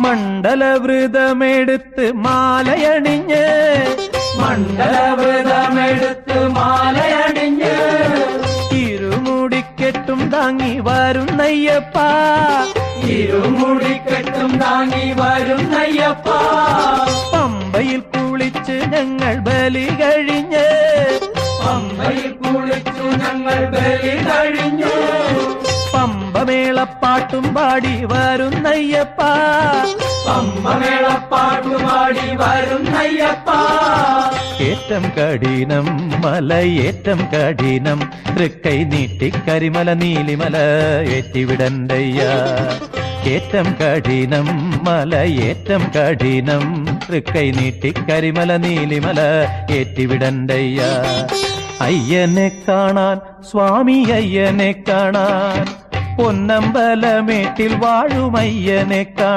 മണ്ഡലവ്രതമെടുത്ത് മാലയണിഞ്ഞ് മണ്ഡലവ്രതമെടുത്ത് മാലയണിഞ്ഞ് ഇരുമുടിക്കെട്ടും താങ്ങി വരുന്നയ്യപ്പ ഇരുമുടിക്കെട്ടും താങ്ങി വരുന്നയ്യപ്പ പമ്പയിൽ കുളിച്ച് ഞങ്ങൾ ബലി കഴിഞ്ഞ് പമ്പയിൽ കുളിച്ചു ഞങ്ങൾ ബലി കഴിഞ്ഞു പമ്പമേളപ്പാട്ടും പാടി വരുന്നയ്യപ്പ പമ്പമേളപ്പാട്ടുപാടി വരുന്നയ്യപ്പ ഏറ്റം കഠിനം മലയേറ്റം കഠിനം തൃക്കൈ നീട്ടി കരിമല നീലിമല ഏറ്റിവിടണ്ടയ്യ ഏറ്റം കഠിനം മലയേറ്റം കഠിനം തൃക്കൈ നീട്ടി കരിമല നീലിമല ഏറ്റിവിടണ്ടയ്യ അയ്യനെ കാണാൻ സ്വാമി അയ്യനെ കാണാൻ പൊന്നമ്പലമേട്ടിൽ വാഴുമയ്യനെ കാണാൻ